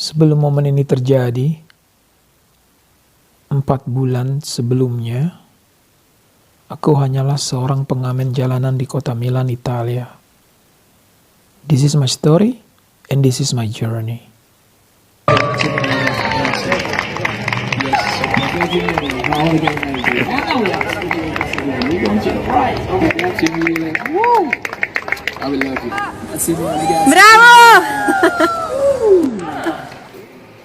Sebelum momen ini terjadi, 4 bulan sebelumnya, aku hanyalah seorang pengamen jalanan di kota Milan, Italia. This is my story, and this is my journey. Bravo!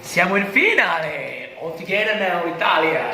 Siamo in finale! All together now, Italia!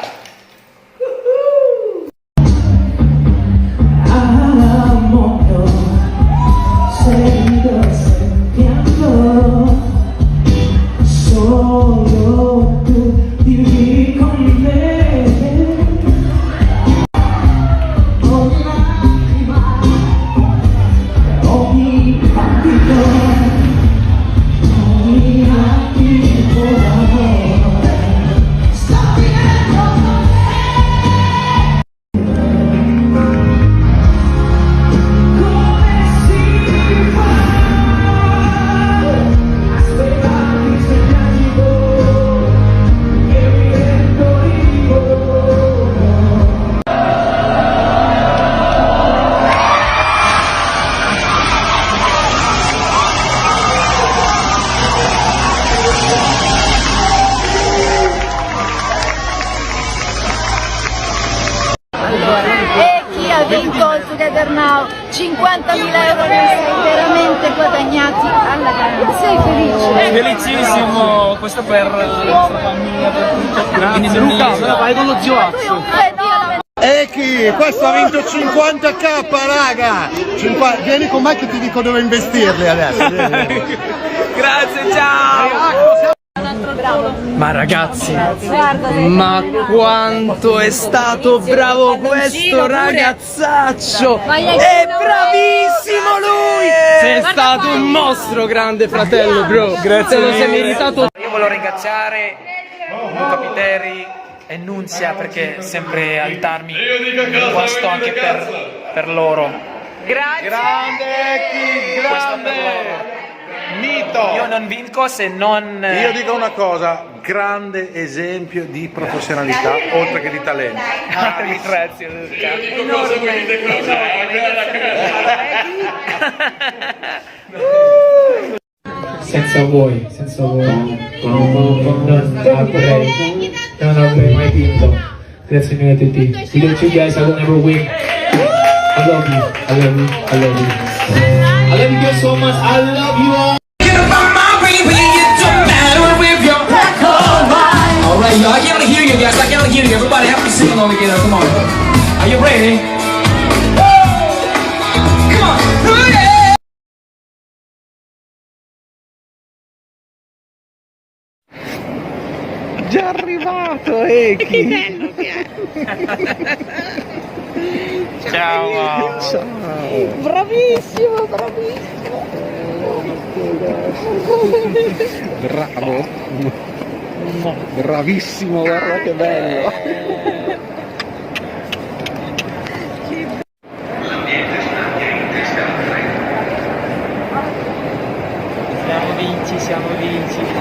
Ha vinto All Together Now 50.000 euro, li sei veramente guadagnati alla grande. Sei felice? Felicissimo, questo per la famiglia, per tutto. Grazie Luca, vai con lo zio Lui è un fenomeno. Chi? Questo ha vinto 50k, raga! Vieni con me che ti dico dove investirli adesso. Grazie, ciao! Ma ragazzi, ma quanto è stato bravo questo ragazzaccio! È bravissimo lui! Sei stato un mostro, grande fratello, bro! Grazie, lo sei meritato. Io voglio ringraziare Luca Piteri e Nunzia perché sempre aiutarmi in questo anche per loro. Grazie! Grande Eki, grande! Mito! Io non vinco se non... Io dico una cosa, grande esempio di professionalità oltre che di talento. Grazie Luca. Senza voi, non avrei mai vinto. Grazie mille a tutti. Without you guys I will never win. I love you, I love you, I love you. I love you guys so much, I love you all. Alright, y'all, I can't hear you guys, I can't hear you. Everybody help me sing along together, come on. Are you ready? Come on, yeah! Già arrivato Eki! Che bello che è! Ciao! Bravissimo, bravissimo! Bravo! Bravissimo, guarda che bello! Siamo vinci. Siamo vinciti.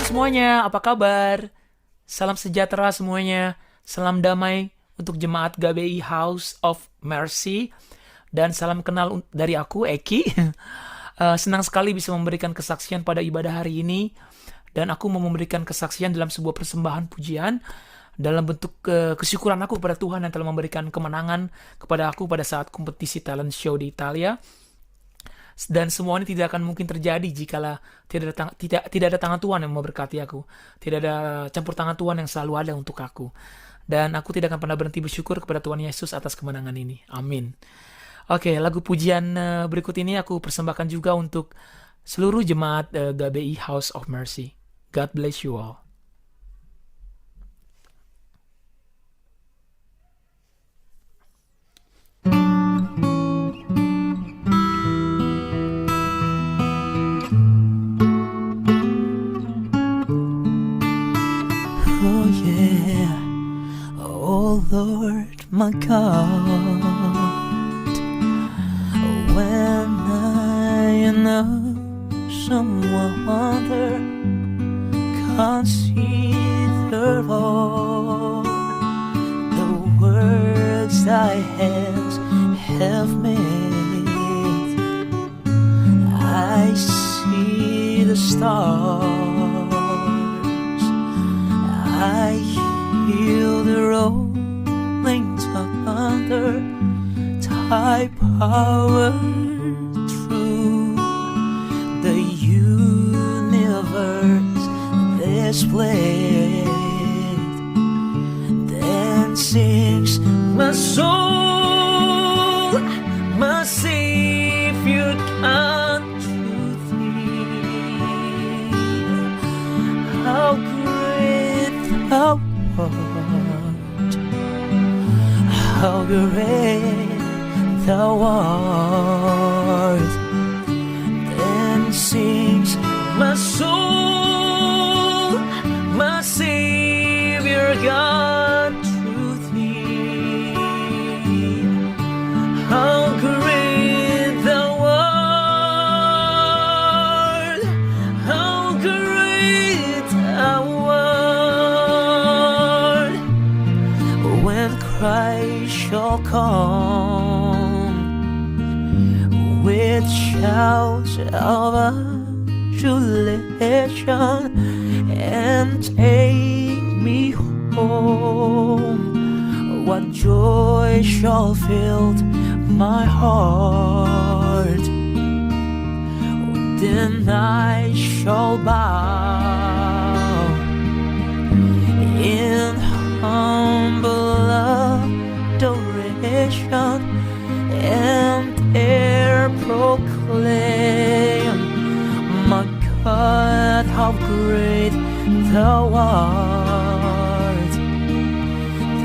Semuanya, apa kabar? Salam sejahtera semuanya. Salam damai untuk jemaat GBI House of Mercy. Dan salam kenal dari aku, Eki. Senang sekali bisa memberikan kesaksian pada ibadah hari ini. Dan aku mau memberikan kesaksian dalam sebuah persembahan pujian. Dalam bentuk kesyukuran aku kepada Tuhan yang telah memberikan kemenangan kepada aku pada saat kompetisi talent show di Italia. Dan semua ini tidak akan mungkin terjadi jikalau tidak ada tangan Tuhan yang memberkati aku. Tidak ada campur tangan Tuhan yang selalu ada untuk aku. Dan aku tidak akan pernah berhenti bersyukur kepada Tuhan Yesus atas kemenangan ini. Amin. Oke, lagu pujian berikut ini aku persembahkan juga untuk seluruh jemaat GBI House of Mercy. God bless you all. Oh yeah, oh Lord my God, when I know someone other consider all the words thy hands have made. I see the stars, I hear the rolling thunder, thy power through the universe displayed. Then sings my soul, my Savior unto thee. How great thou art, how great thou art. Then sings my soul, my Savior God to thee. How great thou art, how great thou art. When Christ shall come with shouts of adulation and take me home, what joy shall fill my heart. Then I shall bow in humble adoration and dare proclaim, my God, how great thou art.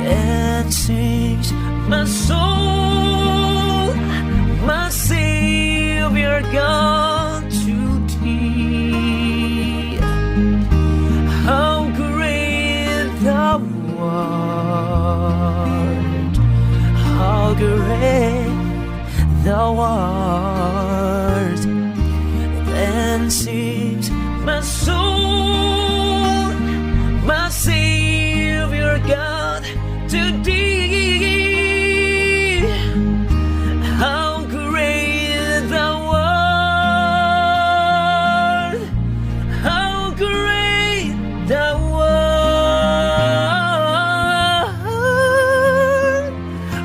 Then sings my soul, my Savior God to thee. How great thou art, how great thou art. Then sings my soul, my Savior God to thee. How great thou art, how great thou art,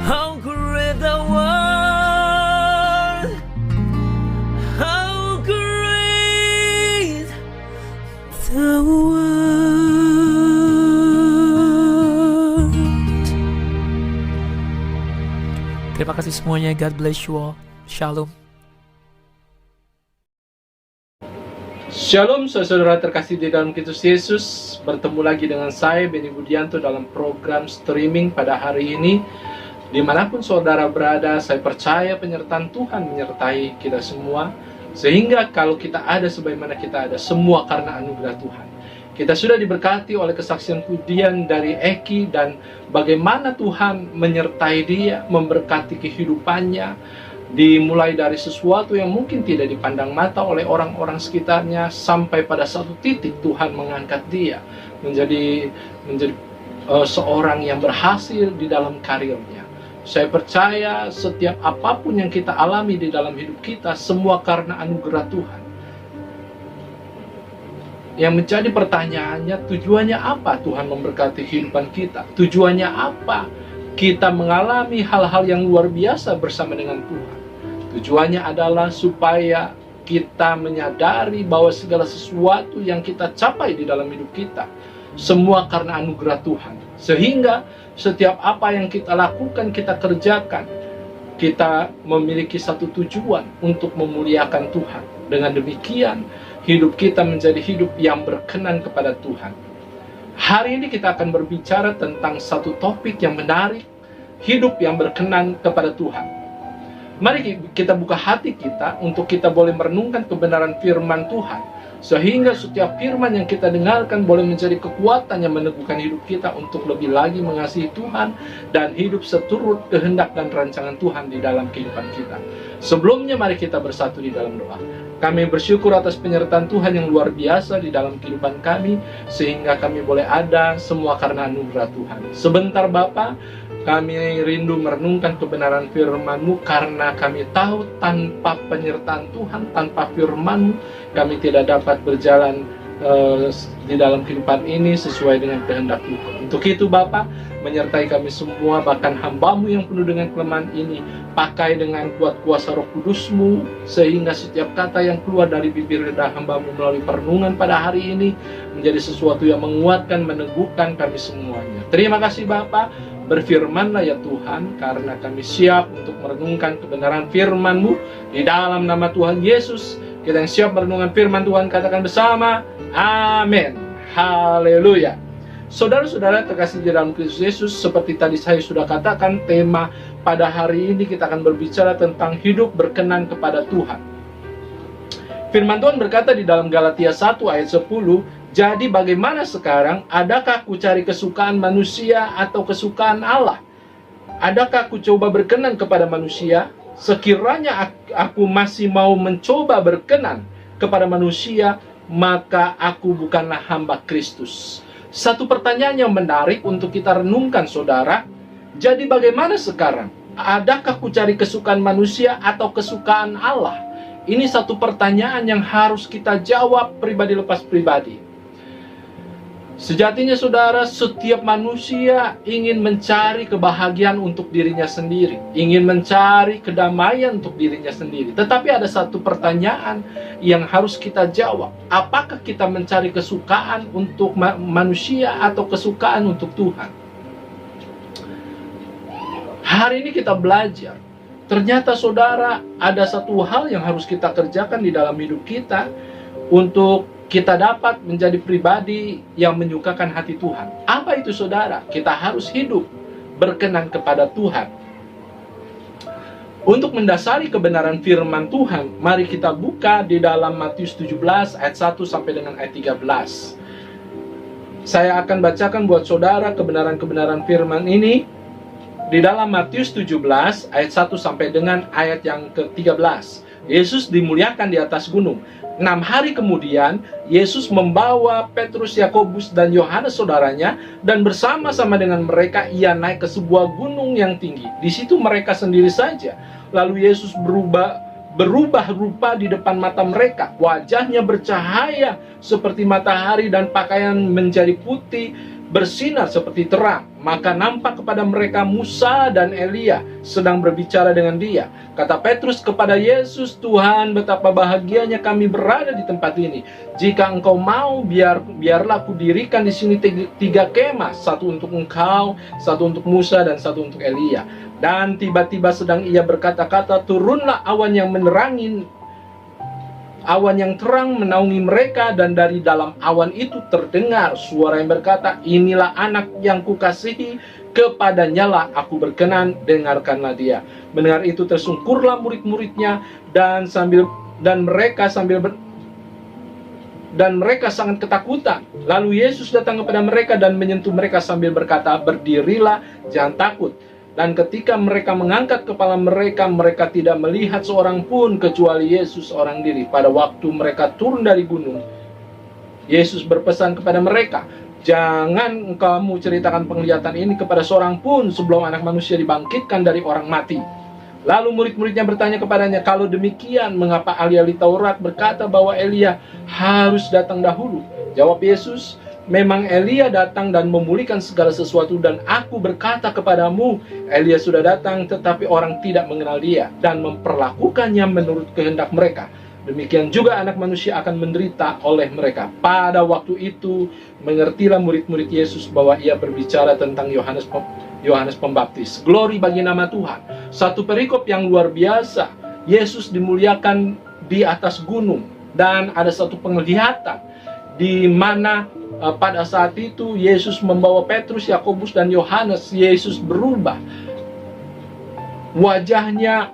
how great thou art, how great thou art. Terima kasih semuanya. God bless you all. Shalom. Shalom saudara terkasih di dalam Kristus Yesus. Bertemu lagi dengan saya Benny Budianto dalam program streaming pada hari ini. Dimanapun saudara berada, saya percaya penyertaan Tuhan menyertai kita semua. Sehingga kalau kita ada sebagaimana kita ada, semua karena anugerah Tuhan. Kita sudah diberkati oleh kesaksian pujian dari Eki dan bagaimana Tuhan menyertai dia, memberkati kehidupannya, dimulai dari sesuatu yang mungkin tidak dipandang mata oleh orang-orang sekitarnya, sampai pada satu titik Tuhan mengangkat dia menjadi seorang yang berhasil di dalam karirnya. Saya percaya setiap apapun yang kita alami di dalam hidup kita, semua karena anugerah Tuhan. Yang menjadi pertanyaannya, tujuannya apa Tuhan memberkati kehidupan kita? Tujuannya apa kita mengalami hal-hal yang luar biasa bersama dengan Tuhan? Tujuannya adalah supaya kita menyadari bahwa segala sesuatu yang kita capai di dalam hidup kita, Semua karena anugerah Tuhan. Sehingga setiap apa yang kita lakukan, kita kerjakan, kita memiliki satu tujuan untuk memuliakan Tuhan. Dengan demikian, hidup kita menjadi hidup yang berkenan kepada Tuhan. Hari ini kita akan berbicara tentang satu topik yang menarik, hidup yang berkenan kepada Tuhan. Mari kita buka hati kita untuk kita boleh merenungkan kebenaran firman Tuhan, sehingga setiap firman yang kita dengarkan boleh menjadi kekuatan yang meneguhkan hidup kita untuk lebih lagi mengasihi Tuhan dan hidup seturut kehendak dan rancangan Tuhan di dalam kehidupan kita. Sebelumnya mari kita bersatu di dalam doa. Kami bersyukur atas penyertaan Tuhan yang luar biasa di dalam kehidupan kami, sehingga kami boleh ada semua karena anugerah Tuhan. Sebentar Bapa, kami rindu merenungkan kebenaran firman-Mu, karena kami tahu tanpa penyertaan Tuhan, tanpa firman-Mu, kami tidak dapat berjalan di dalam kehidupan ini sesuai dengan kehendak Tuhan. Untuk itu Bapa, menyertai kami semua, bahkan hamba-Mu yang penuh dengan kelemahan ini, pakai dengan kuat kuasa Roh Kudus-Mu, sehingga setiap kata yang keluar dari bibir lidah hamba-Mu melalui perenungan pada hari ini menjadi sesuatu yang menguatkan, meneguhkan kami semuanya. Terima kasih Bapa. Berfirmanlah ya Tuhan, karena kami siap untuk merenungkan kebenaran firman-Mu. Di dalam nama Tuhan Yesus, kita yang siap merenungkan firman Tuhan, katakan bersama, amin. Haleluya. Saudara-saudara terkasih di dalam Kristus Yesus, seperti tadi saya sudah katakan, tema pada hari ini kita akan berbicara tentang hidup berkenan kepada Tuhan. Firman Tuhan berkata di dalam Galatia 1 ayat 10, jadi bagaimana sekarang? Adakah ku cari kesukaan manusia atau kesukaan Allah? Adakah ku coba berkenan kepada manusia? Sekiranya aku masih mau mencoba berkenan kepada manusia, maka aku bukanlah hamba Kristus. Satu pertanyaan yang menarik untuk kita renungkan saudara. Jadi bagaimana sekarang? Adakah ku cari kesukaan manusia atau kesukaan Allah? Ini satu pertanyaan yang harus kita jawab pribadi lepas pribadi. Sejatinya saudara, setiap manusia ingin mencari kebahagiaan untuk dirinya sendiri, ingin mencari kedamaian untuk dirinya sendiri. Tetapi ada satu pertanyaan yang harus kita jawab. Apakah kita mencari kesukaan untuk manusia atau kesukaan untuk Tuhan? Hari ini kita belajar. Ternyata saudara, ada satu hal yang harus kita kerjakan di dalam hidup kita untuk kita dapat menjadi pribadi yang menyukakan hati Tuhan. Apa itu saudara? Kita harus hidup berkenan kepada Tuhan. Untuk mendasari kebenaran firman Tuhan, mari kita buka di dalam Matius 17 ayat 1 sampai dengan ayat 13. Saya akan bacakan buat saudara kebenaran-kebenaran firman ini di dalam Matius 17 ayat 1 sampai dengan ayat yang ke-13. Yesus dimuliakan di atas gunung. 6 hari kemudian, Yesus membawa Petrus, Yakobus, dan Yohanes saudaranya, dan bersama-sama dengan mereka ia naik ke sebuah gunung yang tinggi. Di situ mereka sendiri saja. Lalu Yesus berubah rupa di depan mata mereka. Wajahnya bercahaya seperti matahari dan pakaian menjadi putih, bersinar seperti terang. Maka nampak kepada mereka Musa dan Elia sedang berbicara dengan dia. Kata Petrus kepada Yesus, Tuhan, betapa bahagianya kami berada di tempat ini. Jika engkau mau, biarlah aku dirikan di sini 3 kemah, satu untuk engkau, satu untuk Musa, dan satu untuk Elia. Dan tiba-tiba sedang ia berkata-kata, turunlah awan yang terang menaungi mereka, dan dari dalam awan itu terdengar suara yang berkata, inilah anak yang kukasihi, kepadanya lah aku berkenan, dengarkanlah dia. Mendengar itu tersungkurlah murid-muridnya, dan mereka sangat ketakutan. Lalu Yesus datang kepada mereka dan menyentuh mereka sambil berkata, berdirilah, jangan takut. Dan ketika mereka mengangkat kepala mereka, mereka tidak melihat seorang pun kecuali Yesus seorang diri. Pada waktu mereka turun dari gunung, Yesus berpesan kepada mereka, jangan kamu ceritakan penglihatan ini kepada seorang pun sebelum anak manusia dibangkitkan dari orang mati. Lalu murid-muridnya bertanya kepadanya, kalau demikian mengapa ahli-ahli Taurat berkata bahwa Elia harus datang dahulu? Jawab Yesus, memang Elia datang dan memulihkan segala sesuatu, dan aku berkata kepadamu, Elia sudah datang, tetapi orang tidak mengenal dia dan memperlakukannya menurut kehendak mereka. demikian juga Anak Manusia akan menderita oleh mereka. Pada waktu itu mengertilah murid-murid Yesus bahwa ia berbicara tentang Yohanes Pembaptis. Glory bagi nama Tuhan. Satu perikop yang luar biasa. Yesus dimuliakan di atas gunung, dan ada satu penglihatan di mana pada saat itu Yesus membawa Petrus, Yakobus, dan Yohanes. Yesus berubah. Wajahnya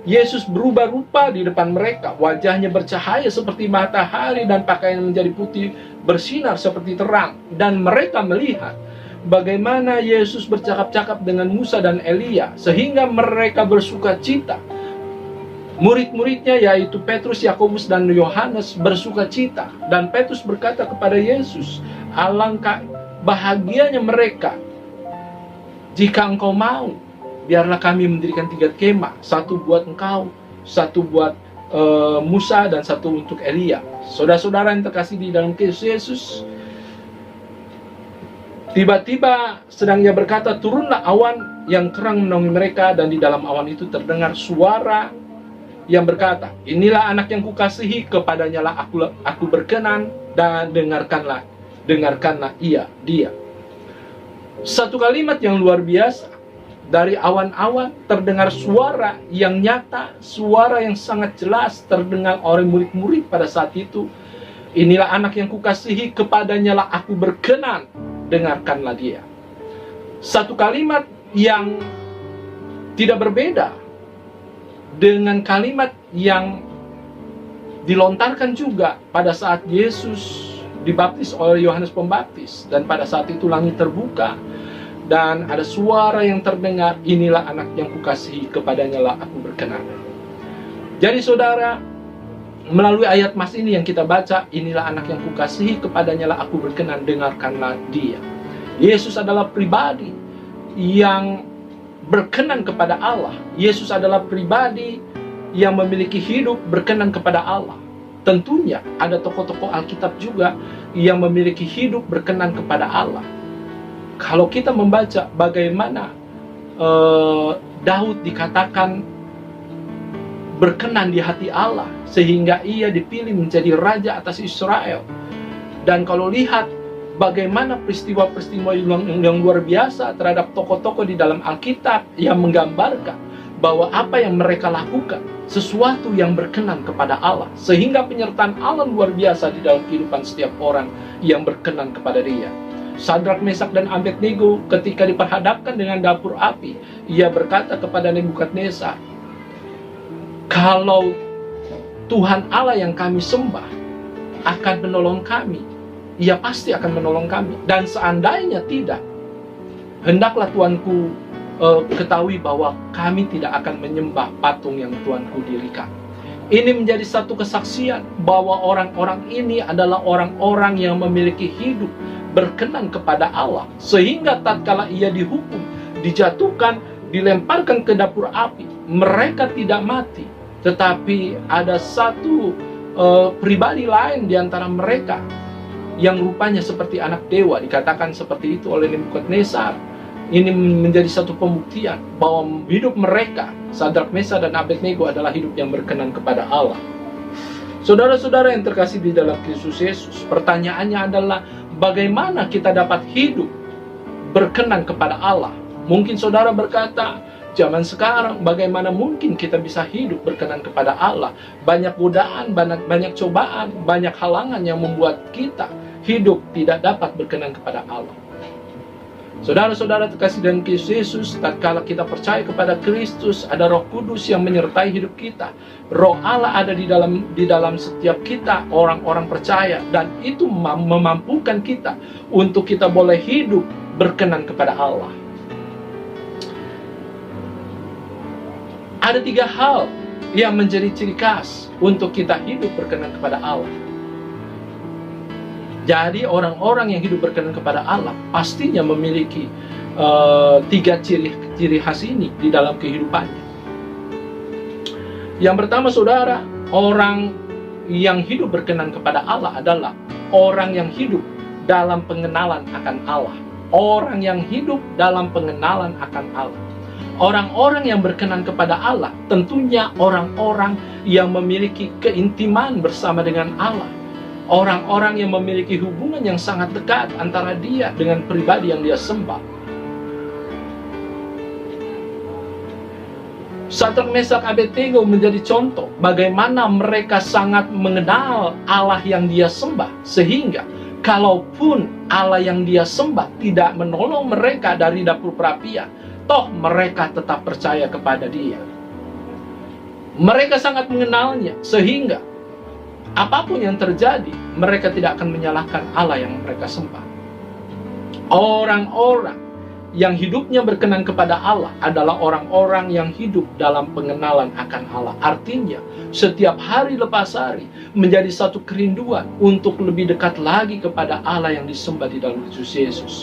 Yesus berubah rupa di depan mereka. Wajahnya bercahaya seperti matahari dan pakaian menjadi putih bersinar seperti terang. Dan mereka melihat bagaimana Yesus bercakap-cakap dengan Musa dan Elia, sehingga mereka bersuka cita. Murid-muridnya yaitu Petrus, Yakobus, dan Yohanes bersuka cita. Dan Petrus berkata kepada Yesus, alangkah bahagianya mereka jika engkau mau. Biarlah kami mendirikan 3 kemah, 1 buat engkau, 1 buat Musa, dan 1 untuk Elia. Saudara-saudara yang terkasih di dalam Kristus Yesus, tiba-tiba sedang ia berkata, turunlah awan yang kerang menaungi mereka, dan di dalam awan itu terdengar suara yang berkata, inilah anak yang kukasihi, kepadanya lah aku berkenan, dan dengarkanlah dia. Satu kalimat yang luar biasa. Dari awan-awan terdengar suara yang nyata, suara yang sangat jelas terdengar oleh murid-murid pada saat itu. Inilah anak yang kukasihi, kepadanya lah aku berkenan, dengarkanlah dia. Satu kalimat yang tidak berbeda dengan kalimat yang dilontarkan juga pada saat Yesus dibaptis oleh Yohanes Pembaptis. Dan pada saat itu langit terbuka, dan ada suara yang terdengar, inilah anak yang kukasihi, kepadanya lah aku berkenan. Jadi saudara, melalui ayat mas ini yang kita baca, inilah anak yang kukasihi, kepadanya lah aku berkenan, dengarkanlah dia. Yesus adalah pribadi yang berkenan kepada Allah. Yesus adalah pribadi yang memiliki hidup berkenan kepada Allah. Tentunya ada tokoh-tokoh Alkitab juga yang memiliki hidup berkenan kepada Allah. Kalau kita membaca bagaimana Daud dikatakan berkenan di hati Allah, sehingga ia dipilih menjadi raja atas Israel. Dan kalau lihat bagaimana peristiwa-peristiwa yang luar biasa terhadap tokoh-tokoh di dalam Alkitab yang menggambarkan bahwa apa yang mereka lakukan sesuatu yang berkenan kepada Allah, sehingga penyertaan Allah luar biasa di dalam kehidupan setiap orang yang berkenan kepada Dia. Sadrak, Mesak, dan Abednego ketika diperhadapkan dengan dapur api, ia berkata kepada Nebukadnezar, kalau Tuhan Allah yang kami sembah akan menolong kami, ia pasti akan menolong kami. Dan seandainya tidak, hendaklah Tuanku ketahui bahwa kami tidak akan menyembah patung yang Tuanku dirikan. Ini menjadi satu kesaksian bahwa orang-orang ini adalah orang-orang yang memiliki hidup berkenan kepada Allah, sehingga tatkala ia dihukum, dijatuhkan, dilemparkan ke dapur api, mereka tidak mati, tetapi ada satu pribadi lain di antara mereka yang rupanya seperti anak dewa, dikatakan seperti itu oleh Nebukadnezar. Ini menjadi satu pembuktian bahwa hidup mereka, Sadrak, Mesak, dan Abednego, adalah hidup yang berkenan kepada Allah. Saudara-saudara yang terkasih di dalam Kristus Yesus, pertanyaannya adalah bagaimana kita dapat hidup berkenan kepada Allah? Mungkin saudara berkata, zaman sekarang bagaimana mungkin kita bisa hidup berkenan kepada Allah? Banyak godaan, banyak cobaan, banyak halangan yang membuat kita hidup tidak dapat berkenan kepada Allah. Saudara-saudara terkasih dalam Kristus Yesus, tatkala kita percaya kepada Kristus, ada Roh Kudus yang menyertai hidup kita. Roh Allah ada di dalam setiap kita, orang-orang percaya, dan itu memampukan kita untuk kita boleh hidup berkenan kepada Allah. Ada 3 hal yang menjadi ciri khas untuk kita hidup berkenan kepada Allah. Jadi orang-orang yang hidup berkenan kepada Allah pastinya memiliki 3 ciri khas ini di dalam kehidupannya. Yang pertama saudara, orang yang hidup berkenan kepada Allah adalah orang yang hidup dalam pengenalan akan Allah. Orang yang hidup dalam pengenalan akan Allah. Orang-orang yang berkenan kepada Allah tentunya orang-orang yang memiliki keintiman bersama dengan Allah. Orang-orang yang memiliki hubungan yang sangat dekat antara dia dengan pribadi yang dia sembah. Sadrak, Mesak, Abednego menjadi contoh bagaimana mereka sangat mengenal Allah yang dia sembah, sehingga kalaupun Allah yang dia sembah tidak menolong mereka dari dapur perapian, toh mereka tetap percaya kepada dia. Mereka sangat mengenalnya, sehingga apapun yang terjadi, mereka tidak akan menyalahkan Allah yang mereka sembah. Orang-orang yang hidupnya berkenan kepada Allah adalah orang-orang yang hidup dalam pengenalan akan Allah. Artinya, setiap hari lepas hari menjadi satu kerinduan untuk lebih dekat lagi kepada Allah yang disembah di dalam Kristus Yesus.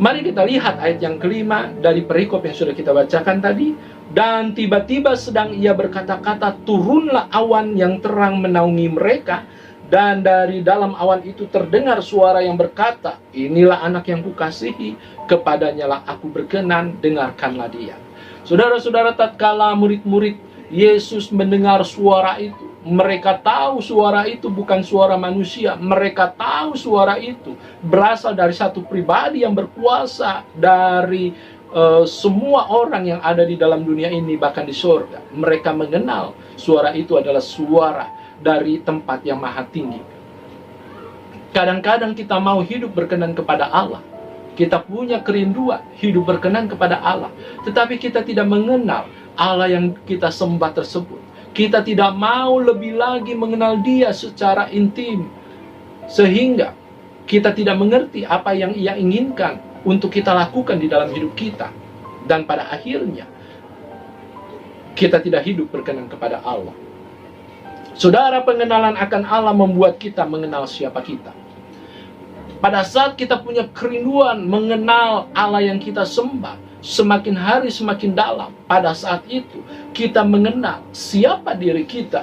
Mari kita lihat ayat yang kelima dari perikop yang sudah kita bacakan tadi. Dan tiba-tiba sedang ia berkata-kata, turunlah awan yang terang menaungi mereka. Dan dari dalam awan itu terdengar suara yang berkata, inilah anak yang kukasihi, kepadanya lah aku berkenan, dengarkanlah dia. Saudara-saudara, tatkala murid-murid Yesus mendengar suara itu, mereka tahu suara itu bukan suara manusia. Mereka tahu suara itu berasal dari satu pribadi yang berkuasa dari semua orang yang ada di dalam dunia ini, bahkan di surga. Mereka mengenal suara itu adalah suara dari tempat yang maha tinggi. Kadang-kadang kita mau hidup berkenan kepada Allah. Kita punya kerinduan hidup berkenan kepada Allah. Tetapi kita tidak mengenal Allah yang kita sembah tersebut. Kita tidak mau lebih lagi mengenal dia secara intim. Sehingga kita tidak mengerti apa yang ia inginkan untuk kita lakukan di dalam hidup kita. Dan pada akhirnya, kita tidak hidup berkenan kepada Allah. Saudara, pengenalan akan Allah membuat kita mengenal siapa kita. Pada saat kita punya kerinduan mengenal Allah yang kita sembah, semakin hari semakin dalam. Pada saat itu, kita mengenal siapa diri kita.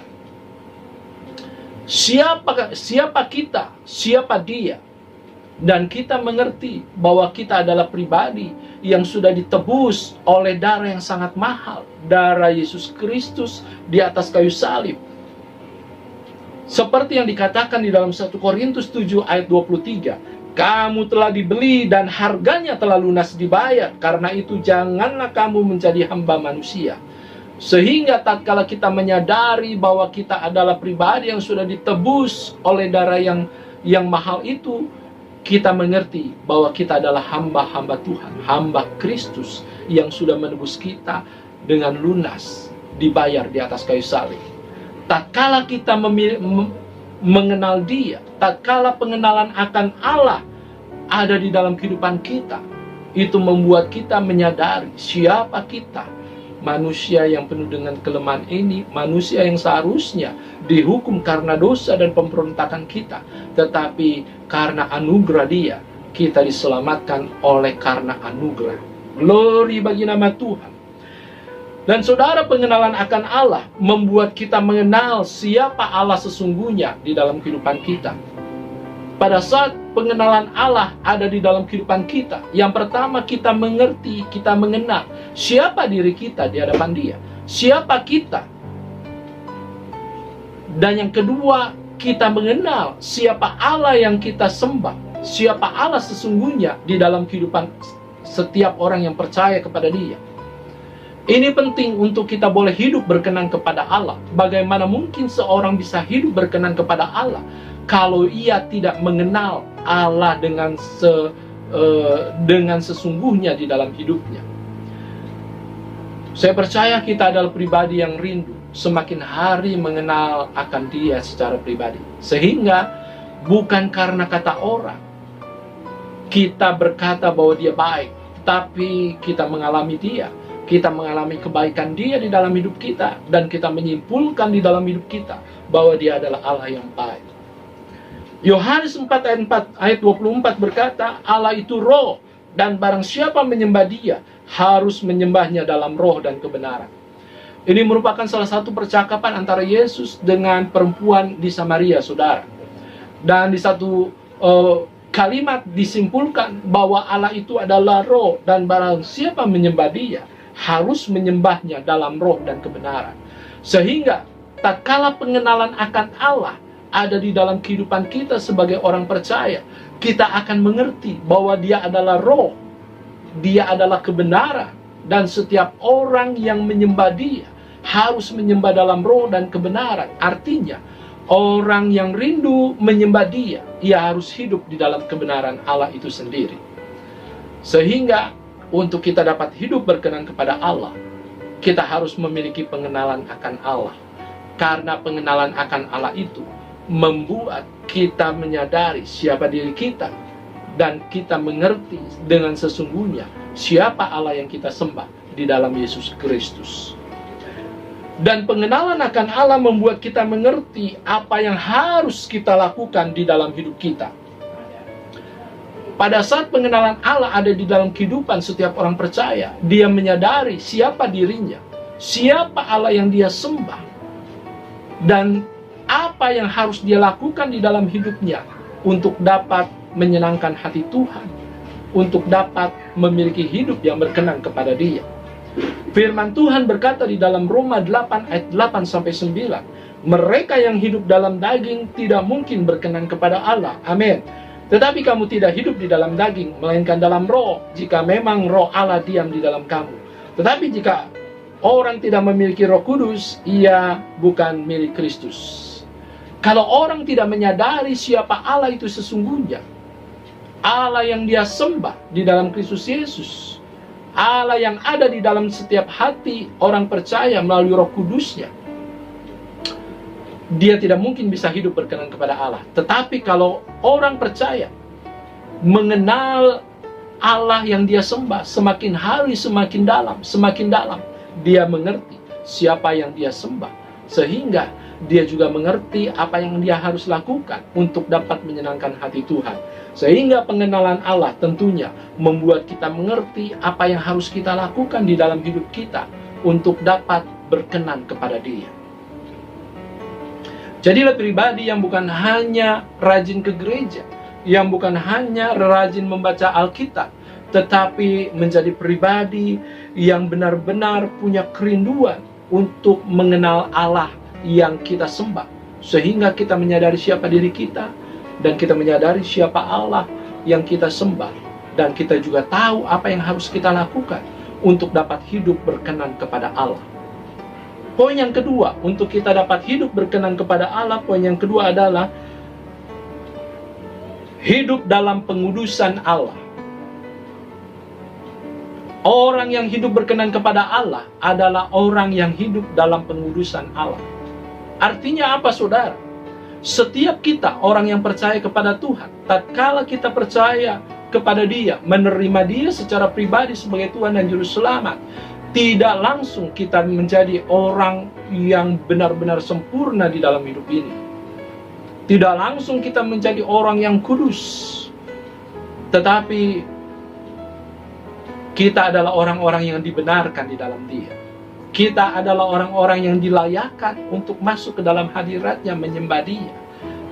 Siapa kita, siapa dia. Dan kita mengerti bahwa kita adalah pribadi yang sudah ditebus oleh darah yang sangat mahal. Darah Yesus Kristus di atas kayu salib. Seperti yang dikatakan di dalam 1 Korintus 7 ayat 23. Kamu telah dibeli dan harganya telah lunas dibayar. Karena itu janganlah kamu menjadi hamba manusia. Sehingga tatkala kita menyadari bahwa kita adalah pribadi yang sudah ditebus oleh darah yang mahal itu, kita mengerti bahwa kita adalah hamba-hamba Tuhan, hamba Kristus yang sudah menebus kita dengan lunas dibayar di atas kayu salib. Tatkala kita mengenal dia, tatkala pengenalan akan Allah ada di dalam kehidupan kita, itu membuat kita menyadari siapa kita. Manusia yang penuh dengan kelemahan ini, manusia yang seharusnya dihukum karena dosa dan pemberontakan kita. Tetapi karena anugerah dia, kita diselamatkan oleh karena anugerah. Glory bagi nama Tuhan. Dan saudara, pengenalan akan Allah membuat kita mengenal siapa Allah sesungguhnya di dalam kehidupan kita. Pada saat pengenalan Allah ada di dalam kehidupan kita, yang pertama kita mengerti, kita mengenal siapa diri kita di hadapan dia. Siapa kita. Dan yang kedua, kita mengenal siapa Allah yang kita sembah. Siapa Allah sesungguhnya di dalam kehidupan setiap orang yang percaya kepada dia. Ini penting untuk kita boleh hidup berkenan kepada Allah. Bagaimana mungkin seorang bisa hidup berkenan kepada Allah kalau ia tidak mengenal Allah dengan sesungguhnya di dalam hidupnya. Saya percaya kita adalah pribadi yang rindu semakin hari mengenal akan dia secara pribadi. Sehingga bukan karena kata orang kita berkata bahwa dia baik, tapi kita mengalami dia. Kita mengalami kebaikan dia di dalam hidup kita. Dan kita menyimpulkan di dalam hidup kita bahwa dia adalah Allah yang baik. Yohanes 4 ayat 24 berkata, Allah itu roh, dan barang siapa menyembah dia, harus menyembahnya dalam roh dan kebenaran. Ini merupakan salah satu percakapan antara Yesus dengan perempuan di Samaria, saudara. Dan di satu kalimat disimpulkan bahwa Allah itu adalah roh, dan barang siapa menyembah dia, harus menyembahnya dalam roh dan kebenaran. Sehingga tatkala pengenalan akan Allah ada di dalam kehidupan kita sebagai orang percaya, kita akan mengerti bahwa Dia adalah roh, Dia adalah kebenaran, dan setiap orang yang menyembah Dia harus menyembah dalam roh dan kebenaran. Artinya, orang yang rindu menyembah Dia, ia harus hidup di dalam kebenaran Allah itu sendiri. Sehingga untuk kita dapat hidup berkenan kepada Allah, kita harus memiliki pengenalan akan Allah. Karena pengenalan akan Allah itu membuat kita menyadari siapa diri kita, dan kita mengerti dengan sesungguhnya siapa Allah yang kita sembah di dalam Yesus Kristus. Dan pengenalan akan Allah membuat kita mengerti apa yang harus kita lakukan di dalam hidup kita. Pada saat pengenalan Allah ada di dalam kehidupan setiap orang percaya, dia menyadari siapa dirinya, siapa Allah yang dia sembah, dan apa yang harus dia lakukan di dalam hidupnya untuk dapat menyenangkan hati Tuhan, untuk dapat memiliki hidup yang berkenan kepada Dia. Firman Tuhan berkata di dalam Roma 8 ayat 8-9, mereka yang hidup dalam daging tidak mungkin berkenan kepada Allah. Amin. Tetapi kamu tidak hidup di dalam daging, melainkan dalam roh, jika memang roh Allah diam di dalam kamu. Tetapi jika orang tidak memiliki Roh Kudus, ia bukan milik Kristus. Kalau orang tidak menyadari siapa Allah itu sesungguhnya, Allah yang dia sembah di dalam Kristus Yesus, Allah yang ada di dalam setiap hati orang percaya melalui Roh Kudusnya, dia tidak mungkin bisa hidup berkenan kepada Allah. Tetapi kalau orang percaya mengenal Allah yang dia sembah, semakin hari semakin dalam, dia mengerti siapa yang dia sembah, sehingga dia juga mengerti apa yang dia harus lakukan untuk dapat menyenangkan hati Tuhan. Sehingga pengenalan Allah tentunya membuat kita mengerti apa yang harus kita lakukan di dalam hidup kita untuk dapat berkenan kepada Dia. Jadilah pribadi yang bukan hanya rajin ke gereja, yang bukan hanya rajin membaca Alkitab, tetapi menjadi pribadi yang benar-benar punya kerinduan untuk mengenal Allah yang kita sembah, sehingga kita menyadari siapa diri kita, dan kita menyadari siapa Allah yang kita sembah, dan kita juga tahu apa yang harus kita lakukan untuk dapat hidup berkenan kepada Allah. Poin yang kedua, untuk kita dapat hidup berkenan kepada Allah, poin yang kedua adalah hidup dalam pengudusan Allah. Orang yang hidup berkenan kepada Allah adalah orang yang hidup dalam pengudusan Allah. Artinya apa, saudara? Setiap kita, orang yang percaya kepada Tuhan, tatkala kita percaya kepada Dia, menerima Dia secara pribadi sebagai Tuhan dan Juru Selamat, tidak langsung kita menjadi orang yang benar-benar sempurna di dalam hidup ini. Tidak langsung kita menjadi orang yang kudus. Tetapi kita adalah orang-orang yang dibenarkan di dalam Dia. Kita adalah orang-orang yang dilayakkan untuk masuk ke dalam hadirat-Nya menyembah Dia.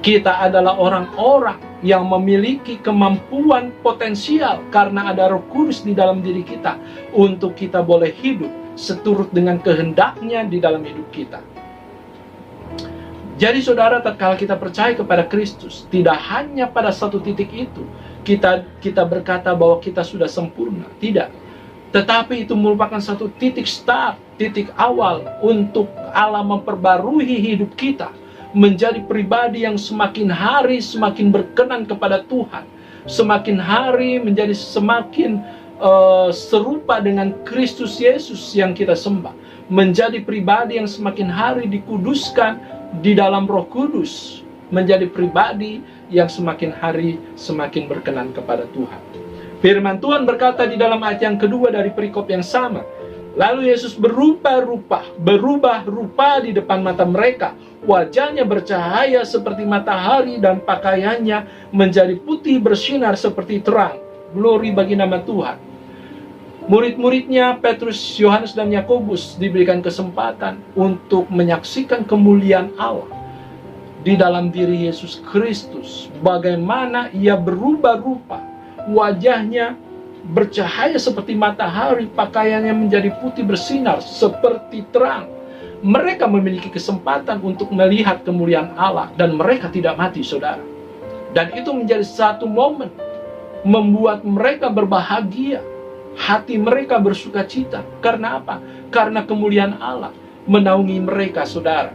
Kita adalah orang-orang yang memiliki kemampuan potensial karena ada Roh Kudus di dalam diri kita untuk kita boleh hidup seturut dengan kehendak-Nya di dalam hidup kita. Jadi saudara, tatkala kita percaya kepada Kristus, tidak hanya pada satu titik itu kita berkata bahwa kita sudah sempurna. Tidak. Tetapi itu merupakan satu titik start, titik awal untuk Allah memperbarui hidup kita menjadi pribadi yang semakin hari semakin berkenan kepada Tuhan, semakin hari menjadi semakin serupa dengan Kristus Yesus yang kita sembah, menjadi pribadi yang semakin hari dikuduskan di dalam Roh Kudus, menjadi pribadi yang semakin hari semakin berkenan kepada Tuhan. Firman Tuhan berkata di dalam ayat yang kedua dari perikop yang sama, lalu Yesus berubah rupa di depan mata mereka. Wajahnya bercahaya seperti matahari dan pakaiannya menjadi putih bersinar seperti terang. Glory bagi nama Tuhan. Murid-muridnya Petrus, Yohanes, dan Yakobus diberikan kesempatan untuk menyaksikan kemuliaan Allah di dalam diri Yesus Kristus. Bagaimana ia berubah rupa. Wajahnya bercahaya seperti matahari, pakaiannya menjadi putih bersinar seperti terang. Mereka memiliki kesempatan untuk melihat kemuliaan Allah dan mereka tidak mati, saudara. Dan itu menjadi satu momen membuat mereka berbahagia, hati mereka bersuka cita. Karena apa? Karena kemuliaan Allah menaungi mereka, saudara.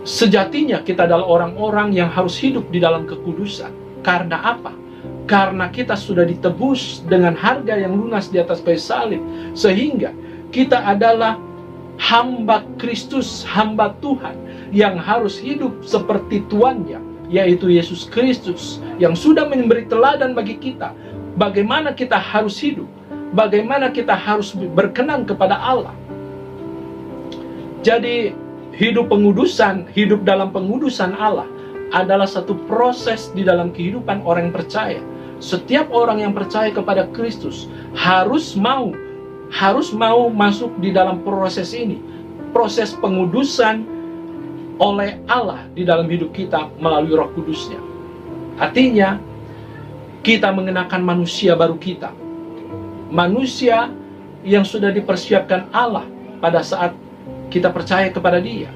Sejatinya kita adalah orang-orang yang harus hidup di dalam kekudusan. Karena apa? Karena kita sudah ditebus dengan harga yang lunas di atas kayu salib. Sehingga kita adalah hamba Kristus, hamba Tuhan, yang harus hidup seperti Tuannya, yaitu Yesus Kristus, yang sudah memberi teladan bagi kita. Bagaimana kita harus hidup, bagaimana kita harus berkenan kepada Allah. Jadi, hidup dalam pengudusan Allah adalah satu proses di dalam kehidupan orang yang percaya. Setiap orang yang percaya kepada Kristus harus mau masuk di dalam proses ini. Proses pengudusan oleh Allah di dalam hidup kita melalui Roh Kudus-Nya. Artinya, kita mengenakan manusia baru kita. Manusia yang sudah dipersiapkan Allah pada saat kita percaya kepada Dia.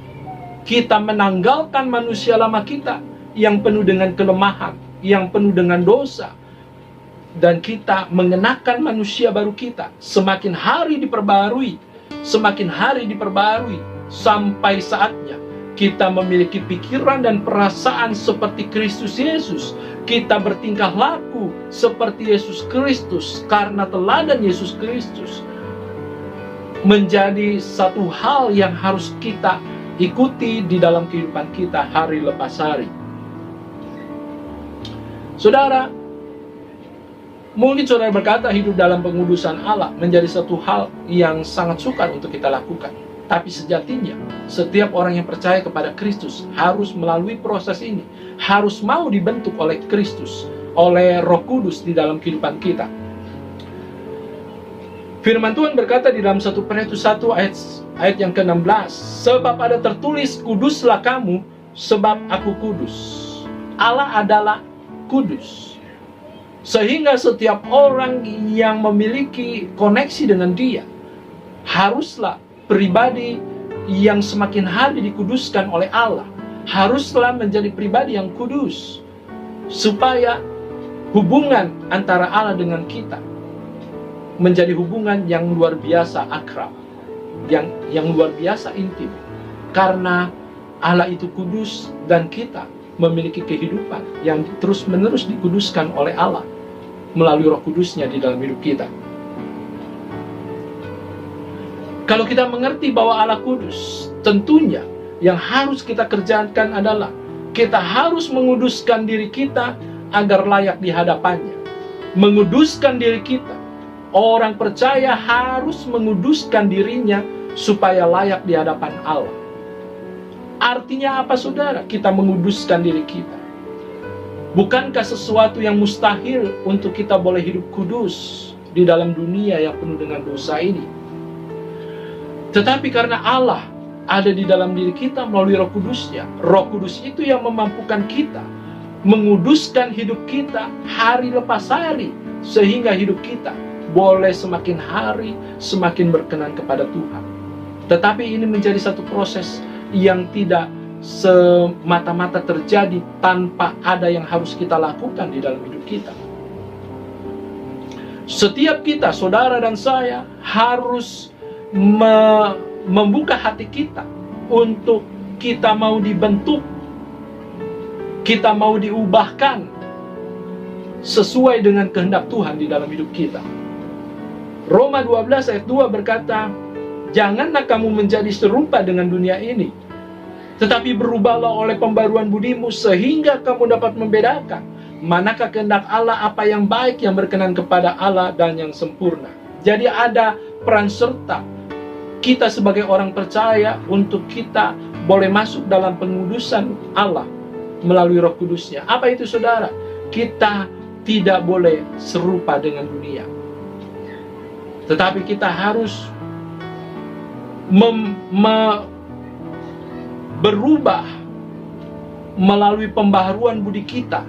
Kita menanggalkan manusia lama kita yang penuh dengan kelemahan, yang penuh dengan dosa. Dan kita mengenakan manusia baru kita. Semakin hari diperbarui, sampai saatnya kita memiliki pikiran dan perasaan seperti Kristus Yesus. Kita bertingkah laku seperti Yesus Kristus karena teladan Yesus Kristus. Menjadi satu hal yang harus kita ikuti di dalam kehidupan kita hari lepas hari. Saudara, mungkin saudara berkata hidup dalam pengudusan Allah menjadi satu hal yang sangat sukar untuk kita lakukan. Tapi sejatinya, setiap orang yang percaya kepada Kristus harus melalui proses ini. Harus mau dibentuk oleh Kristus, oleh Roh Kudus di dalam kehidupan kita. Firman Tuhan berkata di dalam 1 Petrus 1 ayat yang ke-16, sebab ada tertulis, kuduslah kamu, sebab aku kudus. Allah adalah kudus. Sehingga setiap orang yang memiliki koneksi dengan Dia haruslah pribadi yang semakin hari dikuduskan oleh Allah. Haruslah menjadi pribadi yang kudus, supaya hubungan antara Allah dengan kita menjadi hubungan yang luar biasa akrab, yang luar biasa intim. Karena Allah itu kudus dan kita memiliki kehidupan yang terus-menerus dikuduskan oleh Allah melalui Roh Kudus-Nya di dalam hidup kita. Kalau kita mengerti bahwa Allah kudus, tentunya yang harus kita kerjakan adalah kita harus menguduskan diri kita agar layak di hadapannya. Menguduskan diri kita. Orang percaya harus menguduskan dirinya supaya layak di hadapan Allah. Artinya apa, saudara? Kita menguduskan diri kita. Bukankah sesuatu yang mustahil untuk kita boleh hidup kudus di dalam dunia yang penuh dengan dosa ini? Tetapi karena Allah ada di dalam diri kita melalui Roh Kudus-Nya. Roh Kudus itu yang memampukan kita menguduskan hidup kita hari lepas hari, sehingga hidup kita boleh semakin hari semakin berkenan kepada Tuhan. Tetapi ini menjadi satu proses yang tidak semata-mata terjadi tanpa ada yang harus kita lakukan di dalam hidup kita. Setiap kita, saudara dan saya, harus membuka hati kita untuk kita mau dibentuk, kita mau diubahkan sesuai dengan kehendak Tuhan di dalam hidup kita. Roma 12 ayat 2 berkata, janganlah kamu menjadi serupa dengan dunia ini, tetapi berubahlah oleh pembaruan budimu, sehingga kamu dapat membedakan manakah kehendak Allah, apa yang baik, yang berkenan kepada Allah, dan yang sempurna. Jadi ada peran serta kita sebagai orang percaya untuk kita boleh masuk dalam pengudusan Allah melalui Roh Kudus-Nya. Apa itu, saudara? Kita tidak boleh serupa dengan dunia, tetapi kita harus berubah melalui pembaharuan budi kita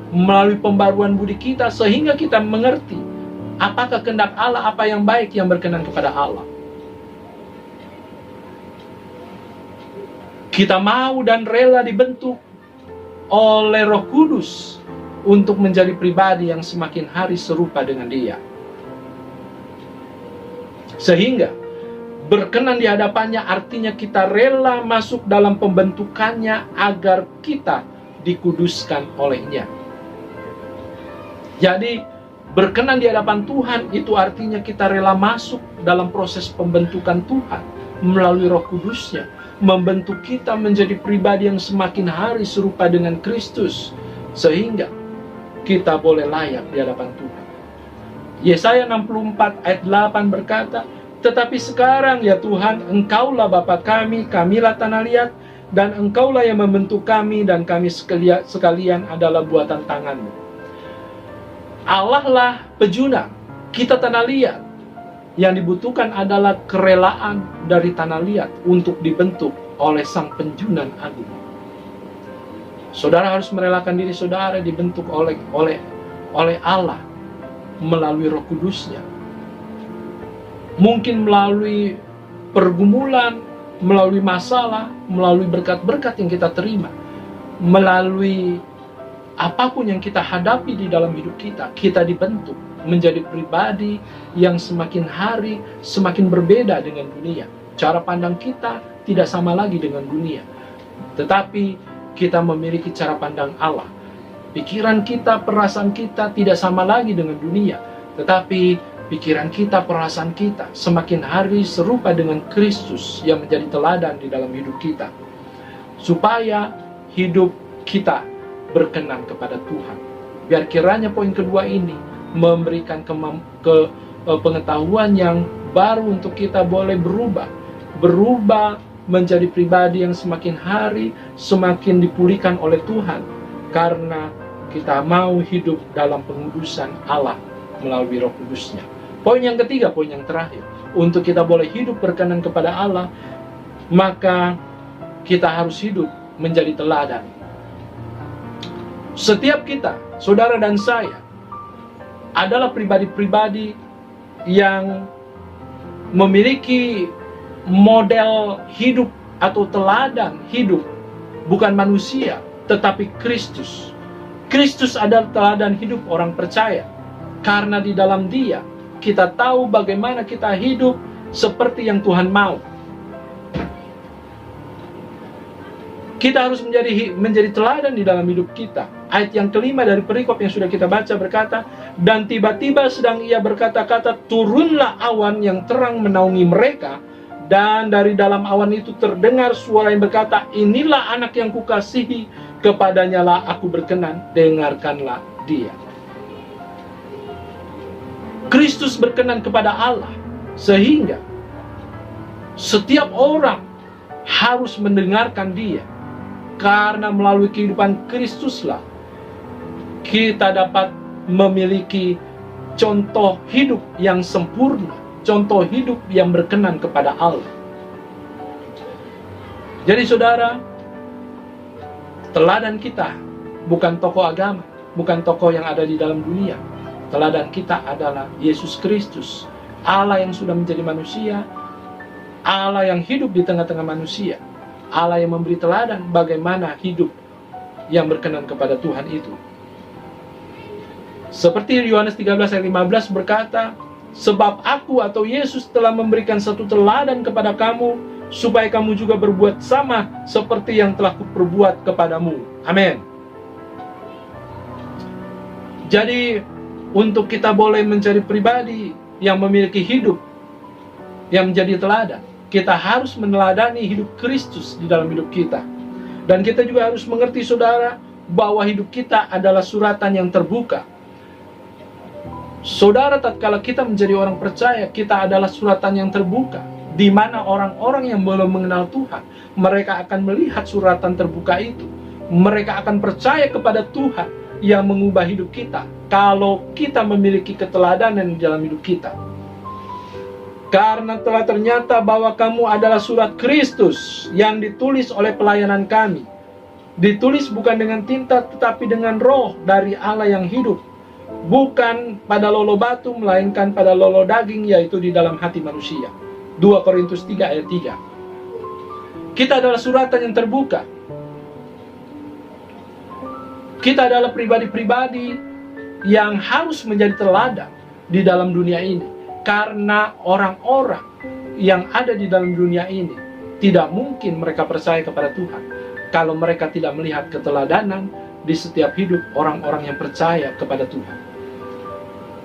melalui pembaruan budi kita, sehingga kita mengerti apakah kehendak Allah, apa yang baik, yang berkenan kepada Allah. Kita mau dan rela dibentuk oleh Roh Kudus untuk menjadi pribadi yang semakin hari serupa dengan Dia, sehingga berkenan di hadapannya artinya kita rela masuk dalam pembentukannya agar kita dikuduskan olehnya. Jadi berkenan di hadapan Tuhan itu artinya kita rela masuk dalam proses pembentukan Tuhan melalui Roh Kudus-Nya, membentuk kita menjadi pribadi yang semakin hari serupa dengan Kristus, sehingga kita boleh layak di hadapan Tuhan. Yesaya 64 ayat 8 berkata, "Tetapi sekarang ya Tuhan, Engkaulah Bapa kami, kamilah tanah liat, dan Engkaulah yang membentuk kami, dan kami sekalian adalah buatan tangan-Mu." Allah lah pejunang, kita tanah liat. Yang dibutuhkan adalah kerelaan dari tanah liat untuk dibentuk oleh Sang Penjunang Agung. Saudara harus merelakan diri saudara dibentuk oleh Allah melalui Roh Kudus-Nya. Mungkin melalui pergumulan, melalui masalah, melalui berkat-berkat yang kita terima, melalui apapun yang kita hadapi di dalam hidup kita, kita dibentuk menjadi pribadi yang semakin hari semakin berbeda dengan dunia. Cara pandang kita tidak sama lagi dengan dunia, tetapi kita memiliki cara pandang Allah. Pikiran kita, perasaan kita tidak sama lagi dengan dunia, tetapi pikiran kita, perasaan kita semakin hari serupa dengan Kristus yang menjadi teladan di dalam hidup kita, supaya hidup kita berkenan kepada Tuhan. Biar kiranya poin kedua ini memberikan pengetahuan yang baru untuk kita boleh berubah menjadi pribadi yang semakin hari semakin dipulihkan oleh Tuhan, karena kita mau hidup dalam pengudusan Allah melalui Roh Kudus-Nya. Poin yang ketiga, poin yang terakhir, untuk kita boleh hidup berkenan kepada Allah, maka kita harus hidup menjadi teladan. Setiap kita, saudara dan saya, adalah pribadi-pribadi yang memiliki model hidup atau teladan hidup, bukan manusia, tetapi Kristus. Kristus adalah teladan hidup orang percaya, karena di dalam Dia kita tahu bagaimana kita hidup seperti yang Tuhan mau. Kita harus menjadi teladan di dalam hidup kita. Ayat yang kelima dari perikop yang sudah kita baca berkata, "Dan tiba-tiba sedang ia berkata-kata, turunlah awan yang terang menaungi mereka, dan dari dalam awan itu terdengar suara yang berkata, inilah anak yang kukasihi, kepadanya lah aku berkenan, dengarkanlah dia." Kristus berkenan kepada Allah, sehingga setiap orang harus mendengarkan Dia. Karena melalui kehidupan Kristuslah kita dapat memiliki contoh hidup yang sempurna, contoh hidup yang berkenan kepada Allah. Jadi saudara, teladan kita bukan tokoh agama, bukan tokoh yang ada di dalam dunia. Teladan kita adalah Yesus Kristus, Allah yang sudah menjadi manusia, Allah yang hidup di tengah-tengah manusia, Allah yang memberi teladan bagaimana hidup yang berkenan kepada Tuhan itu. Seperti Yohanes 13 ayat 15 berkata, "Sebab aku atau Yesus telah memberikan satu teladan kepada kamu, supaya kamu juga berbuat sama seperti yang telah kuperbuat kepadamu." Amin. Jadi, untuk kita boleh mencari pribadi yang memiliki hidup yang menjadi teladan, kita harus meneladani hidup Kristus di dalam hidup kita. Dan kita juga harus mengerti saudara, bahwa hidup kita adalah suratan yang terbuka. Saudara, tatkala kita menjadi orang percaya, kita adalah suratan yang terbuka, di mana orang-orang yang belum mengenal Tuhan, mereka akan melihat suratan terbuka itu. Mereka akan percaya kepada Tuhan yang mengubah hidup kita, kalau kita memiliki keteladanan di dalam hidup kita. Karena telah ternyata bahwa kamu adalah surat Kristus yang ditulis oleh pelayanan kami, Ditulis bukan dengan tinta tetapi dengan roh dari Allah yang hidup, bukan pada lolo batu melainkan pada lolo daging, yaitu di dalam hati manusia. 2 Korintus 3 ayat 3. Kita adalah suratan yang terbuka. Kita adalah pribadi-pribadi yang harus menjadi teladan di dalam dunia ini, karena orang-orang yang ada di dalam dunia ini tidak mungkin mereka percaya kepada Tuhan kalau mereka tidak melihat keteladanan di setiap hidup orang-orang yang percaya kepada Tuhan.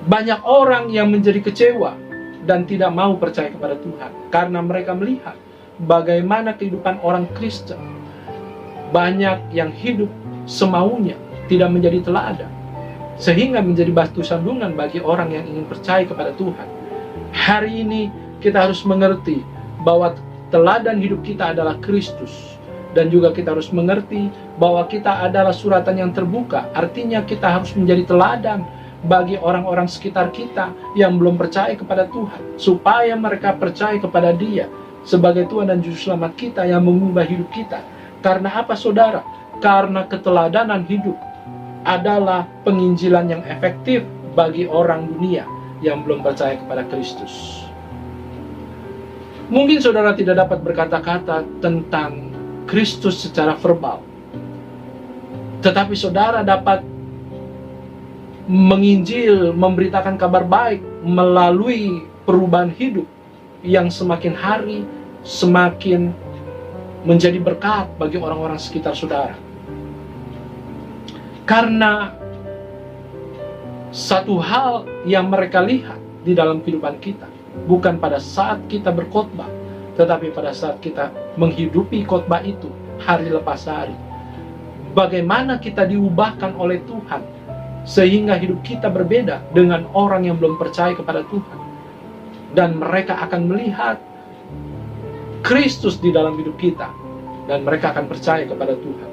Banyak orang yang menjadi kecewa dan tidak mau percaya kepada Tuhan karena mereka melihat bagaimana kehidupan orang Kristen. Banyak yang hidup semaunya, tidak menjadi teladan, sehingga menjadi batu sandungan bagi orang yang ingin percaya kepada Tuhan. Hari ini kita harus mengerti bahwa teladan hidup kita adalah Kristus, dan juga kita harus mengerti bahwa kita adalah suratan yang terbuka. Artinya kita harus menjadi teladan bagi orang-orang sekitar kita yang belum percaya kepada Tuhan, supaya mereka percaya kepada Dia sebagai Tuhan dan Juru Selamat kita yang mengubah hidup kita. Karena apa, saudara? Karena keteladanan hidup adalah penginjilan yang efektif bagi orang dunia yang belum percaya kepada Kristus. Mungkin saudara tidak dapat berkata-kata tentang Kristus secara verbal, tetapi saudara dapat menginjil, memberitakan kabar baik melalui perubahan hidup yang semakin hari semakin menjadi berkat bagi orang-orang sekitar saudara. Karena satu hal yang mereka lihat di dalam kehidupan kita, bukan pada saat kita berkhotbah, tetapi pada saat kita menghidupi khotbah itu hari lepas hari. Bagaimana kita diubahkan oleh Tuhan sehingga hidup kita berbeda dengan orang yang belum percaya kepada Tuhan. Dan mereka akan melihat Kristus di dalam hidup kita, dan mereka akan percaya kepada Tuhan.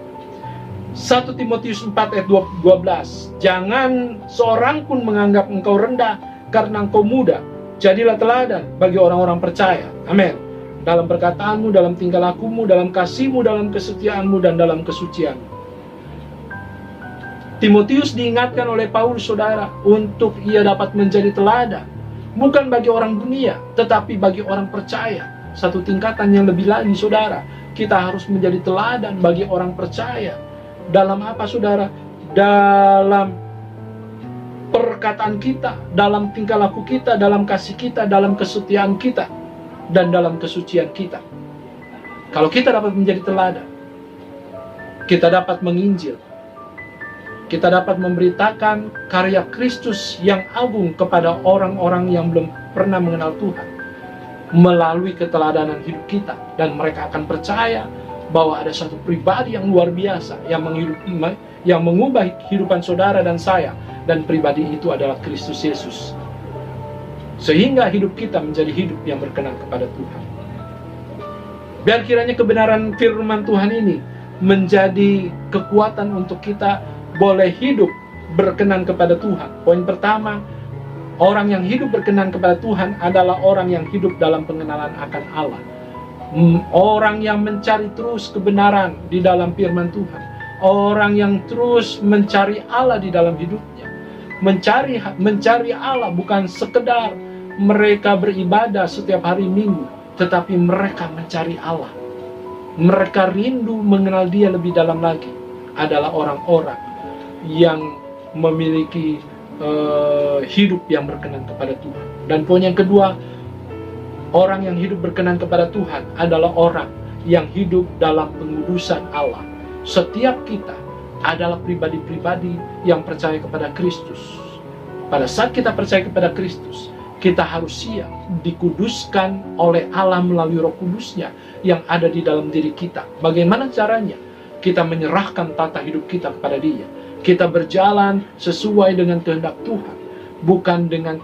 1 Timotius 4 ayat 12. Jangan seorang pun menganggap engkau rendah karena engkau muda. Jadilah teladan bagi orang-orang percaya. Amin. Dalam perkataanmu, dalam tingkah lakumu, dalam kasihmu, dalam kesetiaanmu, dan dalam kesucianmu. Timotius diingatkan oleh Paulus, saudara, untuk ia dapat menjadi teladan. Bukan bagi orang dunia, tetapi bagi orang percaya. Satu tingkatan yang lebih lagi, saudara. Kita harus menjadi teladan bagi orang percaya. Dalam apa, saudara? Dalam perkataan kita, dalam tingkah laku kita, dalam kasih kita, dalam kesetiaan kita, dan dalam kesucian kita. Kalau kita dapat menjadi teladan, kita dapat menginjil, kita dapat memberitakan karya Kristus yang agung kepada orang-orang yang belum pernah mengenal Tuhan melalui keteladanan hidup kita, dan mereka akan percaya bahwa ada satu pribadi yang luar biasa yang mengubah kehidupan saudara dan saya, dan pribadi itu adalah Kristus Yesus, sehingga hidup kita menjadi hidup yang berkenan kepada Tuhan. Biar kiranya kebenaran firman Tuhan ini menjadi kekuatan untuk kita boleh hidup berkenan kepada Tuhan. Poin pertama, orang yang hidup berkenan kepada Tuhan adalah orang yang hidup dalam pengenalan akan Allah. Orang yang mencari terus kebenaran di dalam firman Tuhan. Orang yang terus mencari Allah di dalam hidupnya. Mencari Allah bukan sekedar mereka beribadah setiap hari Minggu, tetapi mereka mencari Allah. Mereka rindu mengenal Dia lebih dalam lagi. Adalah orang-orang yang memiliki hidup yang berkenan kepada Tuhan. Dan poin yang kedua, orang yang hidup berkenan kepada Tuhan adalah orang yang hidup dalam pengudusan Allah. Setiap kita adalah pribadi-pribadi yang percaya kepada Kristus. Pada saat kita percaya kepada Kristus, kita harus siap dikuduskan oleh Allah melalui Roh Kudus-Nya yang ada di dalam diri kita. Bagaimana caranya? Kita menyerahkan tata hidup kita kepada Dia. Kita berjalan sesuai dengan kehendak Tuhan, bukan dengan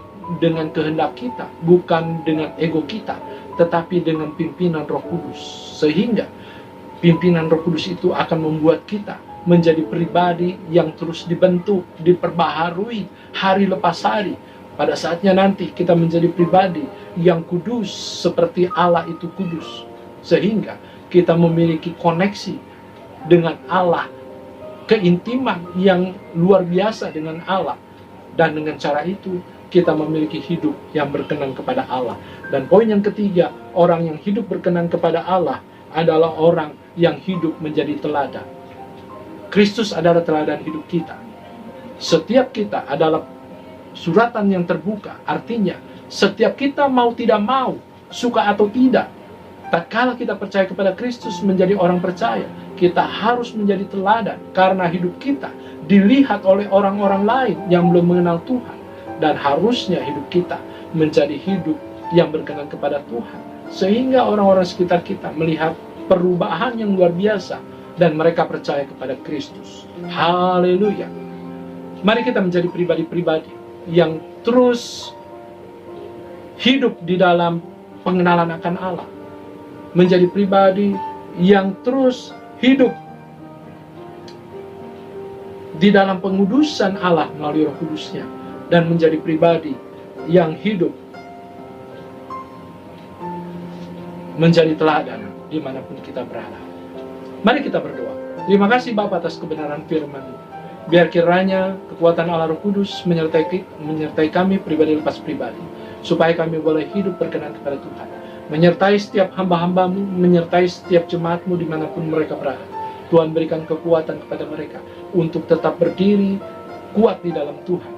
kehendak kita, bukan dengan ego kita, tetapi dengan pimpinan Roh Kudus. Sehingga pimpinan Roh Kudus itu akan membuat kita menjadi pribadi yang terus dibentuk, diperbaharui hari lepas hari. Pada saatnya nanti kita menjadi pribadi yang kudus seperti Allah itu kudus. Sehingga kita memiliki koneksi dengan Allah, keintiman yang luar biasa dengan Allah. Dan dengan cara itu kita memiliki hidup yang berkenan kepada Allah. Dan poin yang ketiga, orang yang hidup berkenan kepada Allah adalah orang yang hidup menjadi teladan. Kristus adalah teladan hidup kita. Setiap kita adalah suratan yang terbuka. Artinya, setiap kita mau tidak mau, suka atau tidak, tak kala kita percaya kepada Kristus menjadi orang percaya, kita harus menjadi teladan. Karena hidup kita dilihat oleh orang-orang lain yang belum mengenal Tuhan. Dan harusnya hidup kita menjadi hidup yang berkenan kepada Tuhan. Sehingga orang-orang sekitar kita melihat perubahan yang luar biasa. Dan mereka percaya kepada Kristus. Haleluya. Mari kita menjadi pribadi-pribadi yang terus hidup di dalam pengenalan akan Allah. Menjadi pribadi yang terus hidup di dalam pengudusan Allah melalui Roh Kudus-Nya. Dan menjadi pribadi yang hidup menjadi teladan dimanapun kita berada. Mari kita berdoa. Terima kasih Bapa atas kebenaran firman-Mu. Biar kiranya kekuatan Allah Roh Kudus menyertai kami pribadi lepas pribadi, supaya kami boleh hidup berkenan kepada Tuhan. Menyertai setiap hamba-hamba-Mu, menyertai setiap jemaat-Mu dimanapun mereka berada. Tuhan berikan kekuatan kepada mereka untuk tetap berdiri kuat di dalam Tuhan,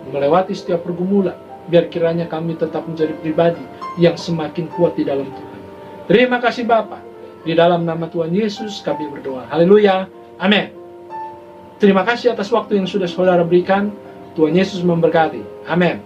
melewati setiap pergumulan. Biar kiranya kami tetap menjadi pribadi yang semakin kuat di dalam Tuhan. Terima kasih Bapa. Di dalam nama Tuhan Yesus kami berdoa. Haleluya. Amin. Terima kasih atas waktu yang sudah saudara berikan. Tuhan Yesus memberkati. Amin.